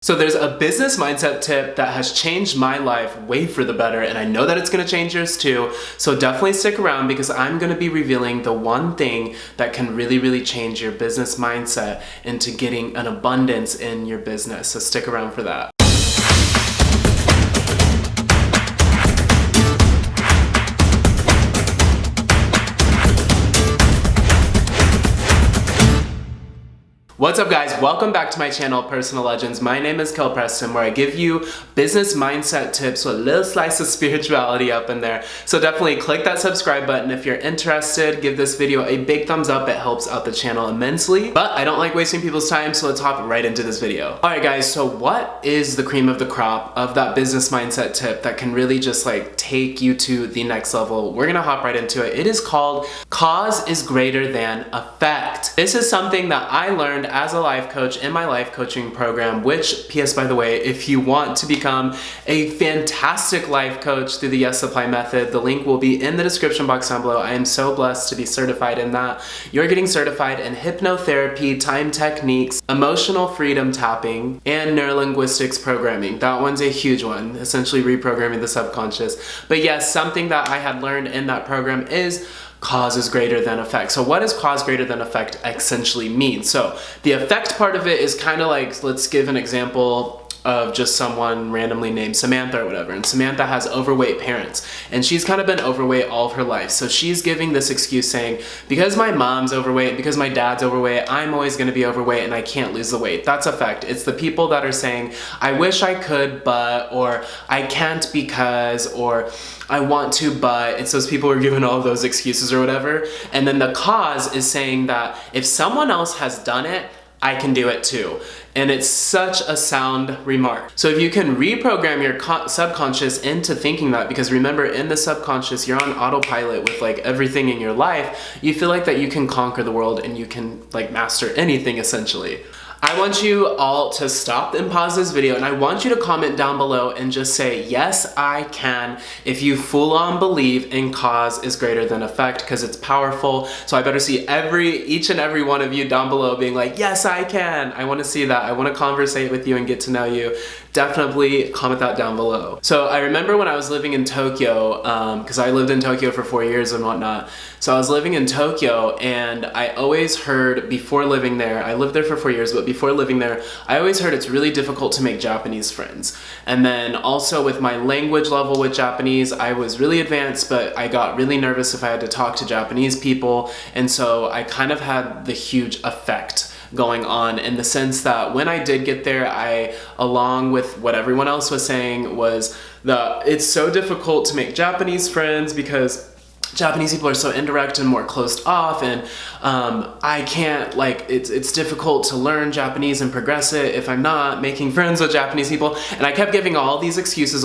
So there's a business mindset tip that has changed my life way for the better, and I know that it's gonna change yours too. So definitely stick around because I'm gonna be revealing the one thing that can really change your business mindset into getting an abundance in your business. So stick around for that. What's up guys, welcome back to my channel, Personal Legends. My name is Kel Preston, where I give you business mindset tips with a little slice of spirituality up in there. So definitely click that subscribe button if you're interested. Give this video a big thumbs up, it helps out the channel immensely. But I don't like wasting people's time, so let's hop right into this video. Alright guys, so what is the cream of the crop of that business mindset tip that can really just like take you to the next level? We're gonna hop right into it. It is called cause is greater than effect. This is something that I learned as a life coach in my life coaching program, which, PS by the way, if you want to become a fantastic life coach through the Yes Supply method, the link will be in the description box down below. I am so blessed to be certified in that. You're getting certified in hypnotherapy, time techniques, emotional freedom tapping, and neurolinguistics programming. That one's a huge one, essentially reprogramming the subconscious. But yes, something that I had learned in that program is cause is greater than effect. So what does cause greater than effect essentially mean? So the effect part of it is kind of like, let's give an example of just someone randomly named Samantha or whatever, and Samantha has overweight parents and she's kind of been overweight all of her life. So she's giving this excuse saying, because my mom's overweight, because my dad's overweight, I'm always going to be overweight and I can't lose the weight. That's effect. It's the people that are saying, I wish I could but, or I can't because, or I want to but. It's those people who are giving all those excuses or whatever. And then the cause is saying that if someone else has done it, I can do it too. And it's such a sound remark. So if you can reprogram your subconscious into thinking that, because remember in the subconscious, you're on autopilot with like everything in your life, you feel like that you can conquer the world and you can like master anything essentially. I want you all to stop and pause this video, and I want you to comment down below and just say, yes, I can, if you full on believe in cause is greater than effect, because it's powerful. So I better see each and every one of you down below being like, yes, I can. I want to see that. I want to conversate with you and get to know you. Definitely comment that down below. So I remember when I was living in Tokyo, because I lived in Tokyo for 4 years and whatnot. So I was living in Tokyo and I always heard before living there, I lived there for 4 years, but before living there, I always heard it's really difficult to make Japanese friends. And then also with my language level with Japanese, I was really advanced, but I got really nervous if I had to talk to Japanese people. And so I kind of had the huge effect going on in the sense that when I did get there, I, along with what everyone else was saying, was that it's so difficult to make Japanese friends because Japanese people are so indirect and more closed off, and I can't, like, it's difficult to learn Japanese and progress it if I'm not making friends with Japanese people. And I kept giving all these excuses.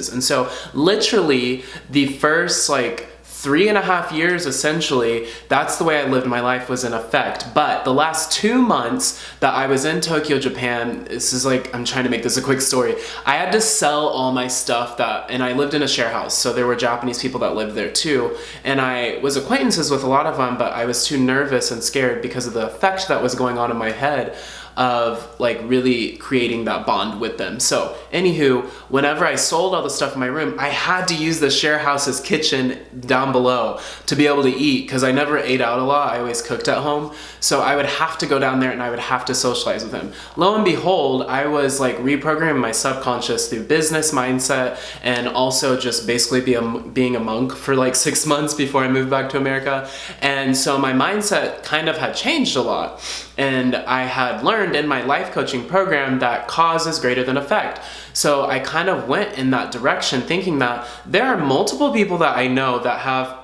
And so literally the first like 3.5 years, essentially, that's the way I lived my life, was in effect. But the last 2 months that I was in Tokyo, Japan, this is like, I'm trying to make this a quick story. I had to sell all my stuff and I lived in a share house, so there were Japanese people that lived there too. And I was acquaintances with a lot of them, but I was too nervous and scared because of the effect that was going on in my head of like really creating that bond with them. So anywho, whenever I sold all the stuff in my room, I had to use the share house's kitchen down below to be able to eat, because I never ate out a lot. I always cooked at home. So I would have to go down there and I would have to socialize with him. Lo and behold, I was like reprogramming my subconscious through business mindset and also just basically being a monk for like 6 months before I moved back to America. And so my mindset kind of had changed a lot. And I had learned in my life coaching program that cause is greater than effect. So I kind of went in that direction thinking that there are multiple people that I know that have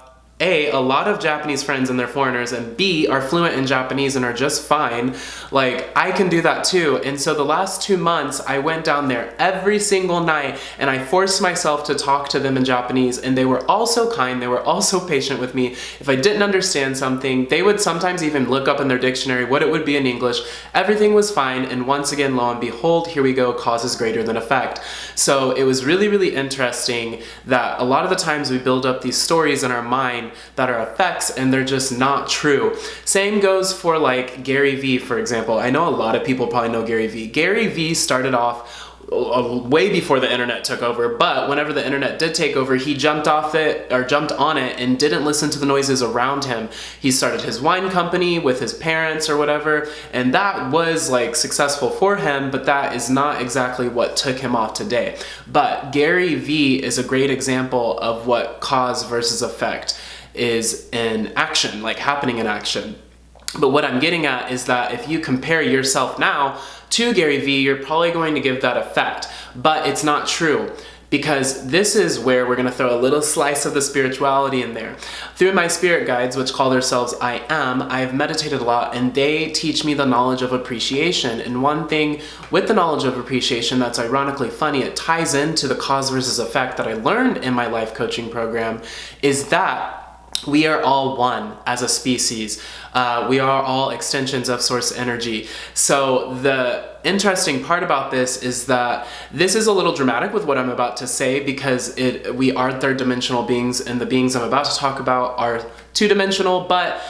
A, a lot of Japanese friends and they're foreigners, and B, are fluent in Japanese and are just fine. Like, I can do that too. And so the last 2 months, I went down there every single night and I forced myself to talk to them in Japanese, and they were also kind, they were also patient with me. If I didn't understand something, they would sometimes even look up in their dictionary what it would be in English. Everything was fine, and once again, lo and behold, here we go, cause is greater than effect. So it was really interesting that a lot of the times we build up these stories in our mind online that are effects and they're just not true. Same goes for like Gary Vee, for example. I know a lot of people probably know Gary Vee. Gary Vee started off way before the internet took over, but whenever the internet did take over, he jumped on it and didn't listen to the noises around him. He started his wine company with his parents or whatever, and that was like successful for him, but that is not exactly what took him off today. But Gary Vee is a great example of what cause versus effect is in action, like happening in action. But what I'm getting at is that if you compare yourself now to Gary Vee, you're probably going to give that effect, but it's not true, because this is where we're gonna throw a little slice of the spirituality in there. Through my spirit guides, which call themselves I Am, I've meditated a lot, and they teach me the knowledge of appreciation. And one thing with the knowledge of appreciation that's ironically funny, it ties into the cause versus effect that I learned in my life coaching program, is that we are all one as a species. We are all extensions of source energy. So the interesting part about this is that this is a little dramatic with what I'm about to say, because we are third dimensional beings, and the beings I'm about to talk about are two-dimensional, but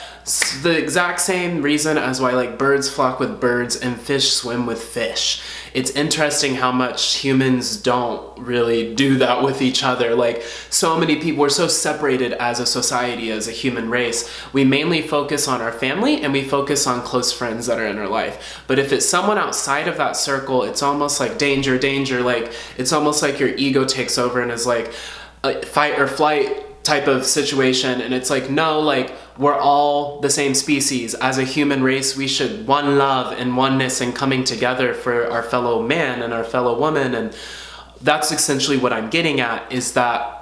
the exact same reason as why like birds flock with birds and fish swim with fish. It's interesting how much humans don't really do that with each other. Like, so many people, we're so separated as a society, as a human race. We mainly focus on our family and we focus on close friends that are in our life. But if it's someone outside of that circle, it's almost like danger, danger. Like, it's almost like your ego takes over and is like a fight or flight type of situation. And it's like, no, like, we're all the same species. As a human race, we should one love and oneness and coming together for our fellow man and our fellow woman. And that's essentially what I'm getting at, is that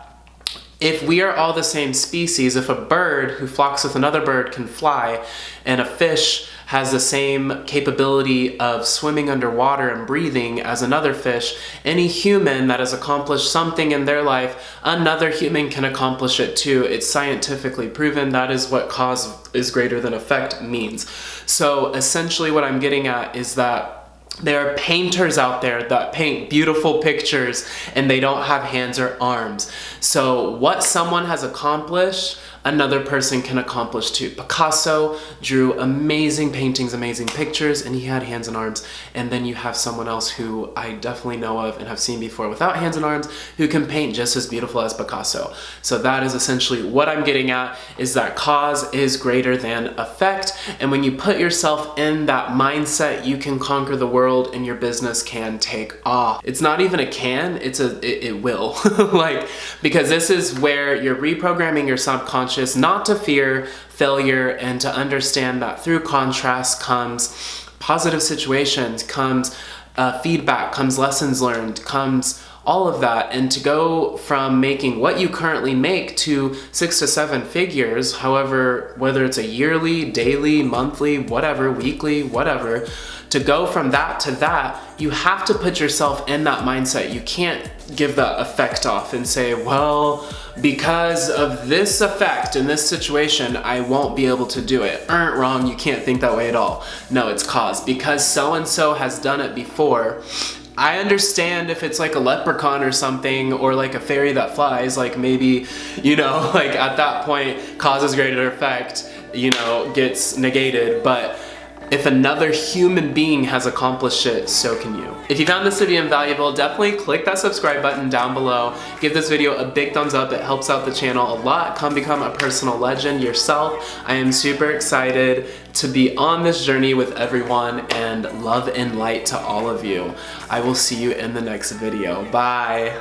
if we are all the same species, if a bird who flocks with another bird can fly, and a fish has the same capability of swimming underwater and breathing as another fish, any human that has accomplished something in their life, another human can accomplish it too. It's scientifically proven. That is what cause is greater than effect means. So essentially what I'm getting at is that there are painters out there that paint beautiful pictures and they don't have hands or arms. So what someone has accomplished, another person can accomplish too. Picasso drew amazing paintings, amazing pictures, and he had hands and arms. And then you have someone else who I definitely know of and have seen before without hands and arms, who can paint just as beautiful as Picasso. So that is essentially what I'm getting at, is that cause is greater than effect. And when you put yourself in that mindset, you can conquer the world and your business can take off. It's not even a can, it will. Like, because this is where you're reprogramming your subconscious not to fear failure, and to understand that through contrast comes positive situations, comes feedback, comes lessons learned, comes all of that. And to go from making what you currently make to 6 to 7 figures, however, whether it's a yearly, daily, monthly, whatever, weekly, whatever, to go from that to that, you have to put yourself in that mindset. You can't give that effect off and say, well, because of this effect in this situation, I won't be able to do it. Wrong, you can't think that way at all. No, it's cause. Because so-and-so has done it before. I understand if it's like a leprechaun or something, or like a fairy that flies, like maybe, you know, like at that point, cause's greater effect, you know, gets negated. But if another human being has accomplished it, so can you. If you found this to be invaluable, definitely click that subscribe button down below. Give this video a big thumbs up. It helps out the channel a lot. Come become a personal legend yourself. I am super excited to be on this journey with everyone, and love and light to all of you. I will see you in the next video. Bye.